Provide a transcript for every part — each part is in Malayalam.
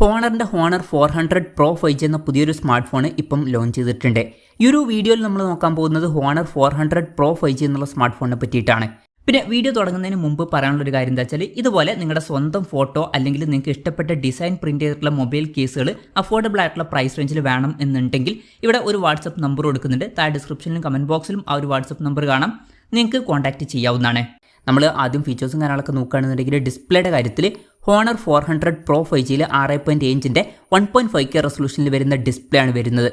ഹോണറിൻ്റെ ഹോണർ 400 Pro 5G എന്ന പുതിയൊരു സ്മാർട്ട് ഫോൺ ഇപ്പം ലോഞ്ച് ചെയ്തിട്ടുണ്ട്. ഈ ഒരു വീഡിയോയിൽ നമ്മൾ നോക്കാൻ പോകുന്നത് ഹോണർ 400 Pro 5G എന്നുള്ള സ്മാർട്ട് ഫോണിനെ പറ്റിയിട്ടാണ്. പിന്നെ വീഡിയോ തുടങ്ങുന്നതിന് മുമ്പ് പറയാനുള്ളൊരു കാര്യം എന്താ വെച്ചാൽ, ഇതുപോലെ നിങ്ങളുടെ സ്വന്തം ഫോട്ടോ അല്ലെങ്കിൽ നിങ്ങൾക്ക് ഇഷ്ടപ്പെട്ട ഡിസൈൻ പ്രിന്റ് ചെയ്തിട്ടുള്ള മൊബൈൽ കേസുകൾ അഫോർഡബിൾ ആയിട്ടുള്ള പ്രൈസ് റേഞ്ചിൽ വേണം എന്നുണ്ടെങ്കിൽ ഇവിടെ ഒരു വാട്സപ്പ് നമ്പർ കൊടുക്കുന്നുണ്ട്. താഴെ ഡിസ്ക്രിപ്ഷനിലും കമന്റ് ബോക്സിലും ആ ഒരു വാട്സപ്പ് നമ്പർ കാണാം, നിങ്ങൾക്ക് കോൺടാക്ട് ചെയ്യാവുന്നതാണ്. നമ്മൾ ആദ്യം ഫീച്ചേഴ്സും കാര്യങ്ങളൊക്കെ നോക്കുകയാണെന്നുണ്ടെങ്കിൽ ഡിസ്പ്ലേയുടെ കാര്യത്തിൽ ഹോണർ 400 Pro 5Gയിൽ 6.5 ഇഞ്ചിൻ്റെ 1.5K റെസൊല്യൂഷനിൽ വരുന്ന ഡിസ്പ്ലേ ആണ് വരുന്നത്.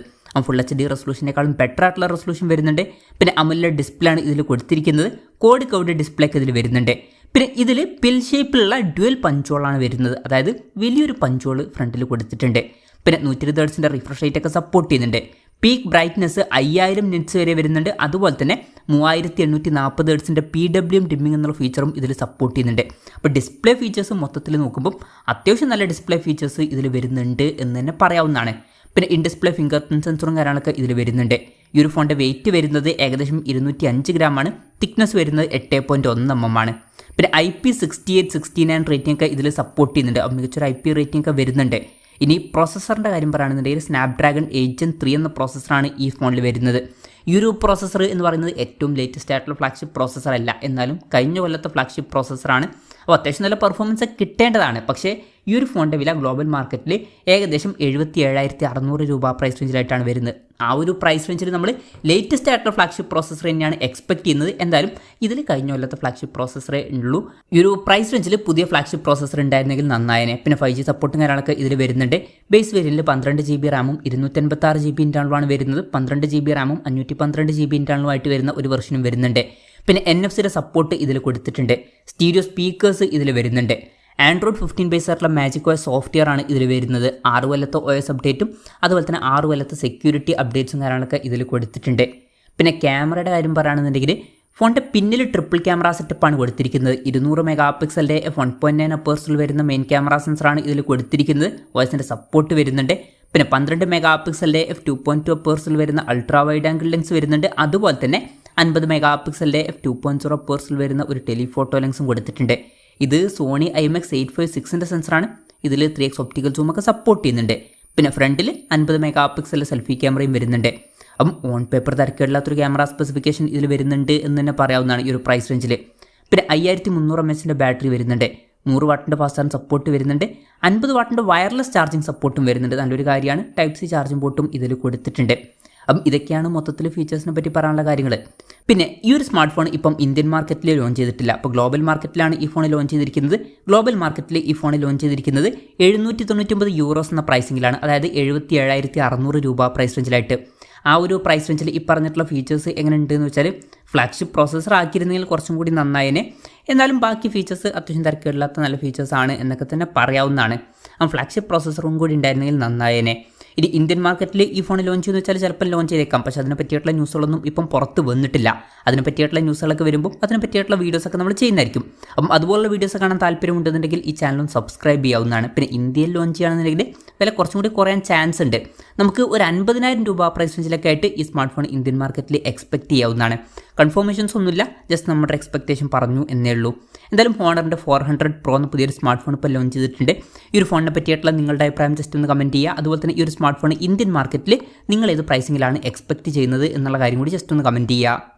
ഫുൾ HD റെസൊല്യൂഷനേക്കാളും ബെറ്റർ ആയിട്ടുള്ള റെസൊല്യൂഷൻ വരുന്നുണ്ട്. പിന്നെ AMOLED ഡിസ്പ്ലേ ആണ് ഇതിൽ കൊടുത്തിരിക്കുന്നത്. കോഡ് കൗഡ് ഡിസ്പ്ലേ ഒക്കെ ഇതിൽ വരുന്നുണ്ട്. പിന്നെ ഇതിൽ പിൽ ഷേപ്പിലുള്ള ഡ്യുവൽ പഞ്ചോളാണ് വരുന്നത്, അതായത് വലിയൊരു പഞ്ചോൾ ഫ്രണ്ടിൽ കൊടുത്തിട്ടുണ്ട്. പിന്നെ 120 Hz റിഫ്രഷ് റേറ്റ് ഒക്കെ സപ്പോർട്ട് ചെയ്യുന്നുണ്ട്. പീക്ക് ബ്രൈറ്റ്നസ് 5000 nits വരെ വരുന്നുണ്ട്. അതുപോലെ തന്നെ 3840 Hz PWM ഡിമ്മിംഗ് എന്നുള്ള ഫീച്ചറും ഇതിൽ സപ്പോർട്ട് ചെയ്യുന്നുണ്ട്. അപ്പോൾ ഡിസ്പ്ലേ ഫീച്ചേഴ്സ് മൊത്തത്തിൽ നോക്കുമ്പോൾ അത്യാവശ്യം നല്ല ഡിസ്പ്ലേ ഫീച്ചേഴ്സ് ഇതിൽ വരുന്നുണ്ട് എന്ന് തന്നെ പറയാവുന്നതാണ്. പിന്നെ ഇൻ ഡിസ്പ്ലേ ഫിംഗർ പ്രിന്റ് സെൻസറും കാര്യങ്ങളൊക്കെ ഇതിൽ വരുന്നുണ്ട്. ഈ ഒരു ഫോണിൻ്റെ വെയിറ്റ് വരുന്നത് ഏകദേശം 205 ഗ്രാമാണ്. തിക്നെസ് വരുന്നത് 8.1 mm ആണ്. പിന്നെ IP68 69 റേറ്റിംഗ് ഒക്കെ ഇതിൽ സപ്പോർട്ട് ചെയ്യുന്നുണ്ട്. അപ്പോൾ മികച്ചൊരു IP റേറ്റിംഗ് ഒക്കെ വരുന്നുണ്ട്. ഇനി പ്രോസസ്സറിൻ്റെ കാര്യം പറയുകയാണെന്നുണ്ടെങ്കിൽ സ്നാപ്ഡ്രാഗൺ 8 Gen 3 എന്ന പ്രോസസ്സറാണ് ഈ ഫോണിൽ വരുന്നത്. ഈ ഒരു പ്രോസസ്സർ എന്ന് പറയുന്നത് ഏറ്റവും ലേറ്റസ്റ്റ് ആയിട്ടുള്ള ഫ്ലാഗ്ഷിപ്പ് പ്രോസസ്സർ അല്ല, എന്നാലും കഴിഞ്ഞ കൊല്ലത്തെ ഫ്ലാഗ്ഷിപ്പ് പ്രോസസ്സറാണ്. അപ്പോൾ അത്യാവശ്യം നല്ല പെർഫോമൻസ് കിട്ടേണ്ടതാണ്. പക്ഷേ ഈ ഒരു ഫോണിൻ്റെ വില ഗ്ലോബൽ മാർക്കറ്റിൽ ഏകദേശം 77,600 രൂപ പ്രൈസ് റേഞ്ചിലായിട്ടാണ് വരുന്നത്. ആ ഒരു പ്രൈസ് റേഞ്ചിൽ നമ്മൾ ലേറ്റസ്റ്റ് ആയിട്ടുള്ള ഫ്ലാഗ്ഷിപ്പ് പ്രോസസ്സർ തന്നെയാണ് എക്സ്പെക്ട് ചെയ്യുന്നത്. എന്തായാലും ഇതിൽ കഴിഞ്ഞ കൊല്ലത്തെ ഫ്ലാഗ്ഷിപ്പ് പ്രോസസ്സറേ ഉള്ളൂ. ഈ ഒരു പ്രൈസ് റേഞ്ചിൽ പുതിയ ഫ്ലാഗ്ഷിപ്പ് പ്രോസസ്സർ ഉണ്ടായിരുന്നെങ്കിൽ നന്നായനെ. പിന്നെ 5G സപ്പോർട്ടും കാര്യങ്ങളൊക്കെ ഇതിൽ വരുന്നുണ്ട്. ബേസ് വേരിയൻറ്റിൽ 12 GB റാമും 256 GB ഇൻറ്റേർണലുമാണ് വരുന്നത്. 12 GB റാമും 512 GB ഇൻറ്റേർണലുമായിട്ട് വരുന്ന ഒരു വെർഷനും വരുന്നുണ്ട്. പിന്നെ NFC സപ്പോർട്ട് ഇതിൽ കൊടുത്തിട്ടുണ്ട്. സ്റ്റീരിയോ സ്പീക്കേഴ്സ് ഇതിൽ വരുന്നുണ്ട്. ആൻഡ്രോയിഡ് 15 ബേസ് ആയിട്ടുള്ള മാജിക് OS സോഫ്റ്റ്വെയർ ആണ് ഇതിൽ വരുന്നത്. 6 കൊല്ലത്തെ OS അപ്ഡേറ്റും അതുപോലെ തന്നെ 6 കൊല്ലത്തെ സെക്യൂരിറ്റി അപ്ഡേറ്റ്സും കാര്യങ്ങളൊക്കെ ഇതിൽ കൊടുത്തിട്ടുണ്ട്. പിന്നെ ക്യാമറയുടെ കാര്യം പറയുകയാണെന്നുണ്ടെങ്കിൽ ഫോണിൻ്റെ പിന്നിൽ ട്രിപ്പിൾ ക്യാമറ സെറ്റപ്പാണ് കൊടുത്തിരിക്കുന്നത്. 200 MP f1.9 അപ്പേഴ്സിൽ വരുന്ന മെയിൻ ക്യാമറ സെൻസറാണ് ഇതിൽ കൊടുത്തിരിക്കുന്നത്. OSൻ്റെ സപ്പോർട്ട് വരുന്നുണ്ട്. പിന്നെ 12 MP f2.2 അപ്പേഴ്സിൽ വരുന്ന അൾട്രാ വൈഡ് ആംഗിൾ ലെൻസ് വരുന്നുണ്ട്. അതുപോലെ തന്നെ 50 MP f2.0 അപ്പേഴ്സിൽ വരുന്ന ഒരു ടെലിഫോട്ടോ ലെൻസും കൊടുത്തിട്ടുണ്ട്. ഇത് സോണി IMX 856ൻ്റെ സെൻസറാണ്. ഇതിൽ 3x ഒപ്റ്റിക്കൽ സൂം ഒക്കെ സപ്പോർട്ട് ചെയ്യുന്നുണ്ട്. പിന്നെ ഫ്രണ്ടിൽ 50 MP സെൽഫി ക്യാമറയും വരുന്നുണ്ട്. അപ്പം ഓൺ പേപ്പർ തിരക്കേടില്ലാത്തൊരു ക്യാമറ സ്പെസിഫിക്കേഷൻ ഇതിൽ വരുന്നുണ്ട് എന്ന് തന്നെ പറയാവുന്നതാണ് ഈ ഒരു പ്രൈസ് റേഞ്ചിൽ. പിന്നെ 5300 mAh ബാറ്ററി വരുന്നുണ്ട്. 100 വാട്ടിൻ്റെ ഫാസ്റ്റ് ചാർജ് സപ്പോർട്ട് വരുന്നുണ്ട്. 50 വാട്ടിൻ്റെ വയർലെസ് ചാർജിങ് സപ്പോർട്ടും വരുന്നുണ്ട്. നല്ലൊരു കാര്യമാണ്. Type-C ചാർജിംഗ് പോർട്ടും ഇതിൽ കൊടുത്തിട്ടുണ്ട്. അപ്പം ഇതൊക്കെയാണ് മൊത്തത്തിൽ ഫീച്ചേഴ്സിനെ പറ്റി പറയാനുള്ള കാര്യങ്ങൾ. പിന്നെ ഈ ഒരു സ്മാർട്ട് ഫോൺ ഇപ്പം ഇന്ത്യൻ മാർക്കറ്റിൽ ലോഞ്ച് ചെയ്തിട്ടില്ല. അപ്പോൾ ഗ്ലോബൽ മാർക്കറ്റിലാണ് ഈ ഫോൺ ലോഞ്ച് ചെയ്തിരിക്കുന്നത്. ഗ്ലോബൽ മാർക്കറ്റിൽ ഈ ഫോൺ ലോഞ്ച് ചെയ്തിരിക്കുന്നത് 799 യൂറോസ് എന്ന പ്രൈസിങ്ങിലാണ്, അതായത് 77,600 രൂപ പ്രൈസ് റേഞ്ചിലായിട്ട്. ആ ഒരു പ്രൈസ് റേഞ്ചിൽ ഈ പറഞ്ഞിട്ടുള്ള ഫീച്ചേഴ്സ് എങ്ങനെ ഉണ്ടെന്ന് വെച്ചാൽ ഫ്ലാഗ്ഷിപ്പ് പ്രോസസ്സർ ആക്കിയിരുന്നെങ്കിൽ കുറച്ചും കൂടി നന്നായേനെ. എന്നാലും ബാക്കി ഫീച്ചേഴ്സ് അത്യാവശ്യം തിരക്കേടില്ലാത്ത നല്ല ഫീച്ചേഴ്സാണ് എന്നൊക്കെ തന്നെ പറയാവുന്നതാണ്. ആ ഫ്ലാഗ്ഷിപ്പ് പ്രോസസ്സറും കൂടി ഉണ്ടായിരുന്നെങ്കിൽ നന്നായേനെ. ഇനി ഇന്ത്യൻ മാർക്കറ്റിൽ ഈ ഫോൺ ലോഞ്ച് ചെയ്യുന്ന വെച്ചാൽ ചിലപ്പോൾ ലോഞ്ച് ചെയ്തേക്കാം. പക്ഷേ അതിനെ പറ്റിയിട്ടുള്ള ന്യൂസുകളൊന്നും ഇപ്പം പുറത്ത് വന്നിട്ടില്ല. അതിനെ പറ്റിയിട്ടുള്ള ന്യൂസുകളൊക്കെ വരുമ്പോൾ അതിനെ പറ്റിയിട്ടുള്ള വീഡിയോസൊക്കെ നമ്മൾ ചെയ്യുന്നതായിരിക്കും. അപ്പം അതുപോലുള്ള വീഡിയോസ് കാണാൻ താല്പര്യമുണ്ടെന്നുണ്ടെങ്കിൽ ഈ ചാനലും സബ്സ്ക്രൈബ് ചെയ്യാവുന്നതാണ്. പിന്നെ ഇന്ത്യയിൽ ലോഞ്ച് ചെയ്യുകയാണെന്നുണ്ടെങ്കിൽ വില കുറച്ചും കൂടി കുറയാൻ ചാൻസ് ഉണ്ട്. നമുക്ക് ഒരു 50,000 രൂപ പ്രൈസ് റേഞ്ചിലൊക്കെ ആയിട്ട് ഈ സ്മാർട്ട് ഫോൺ ഇന്ത്യൻ മാർക്കറ്റിൽ എക്സ്പെക്ട് ചെയ്യാവുന്നതാണ്. കൺഫർമേഷൻസ് ഒന്നുമില്ല, ജസ്റ്റ് നമ്മുടെ എക്സ്പെക്ടേഷൻ പറഞ്ഞു എന്നേ ഉള്ളൂ. എന്തായാലും ഹോണറിൻ്റെ 400 Pro എന്ന പുതിയൊരു സ്മാർട്ട് ഫോൺ ഇപ്പോൾ ലോഞ്ച് ചെയ്തിട്ടുണ്ട്. ഈ ഒരു ഫോണിനെ പറ്റിയിട്ടുള്ള നിങ്ങളുടെ അഭിപ്രായം ജസ്റ്റ് ഒന്ന് കമൻറ്റ് ചെയ്യുക. അതുപോലെ തന്നെ ഈ ഒരു സ്മാർട്ട് ഫോൺ ഇന്ത്യൻ മാർക്കറ്റിൽ നിങ്ങൾ ഏത് പ്രൈസിങ്ങിലാണ് എക്സ്പെക്ട് ചെയ്യുന്നത് എന്നുള്ള കാര്യം കൂടി ജസ്റ്റ് ഒന്ന് കമൻറ്റ് ചെയ്യുക.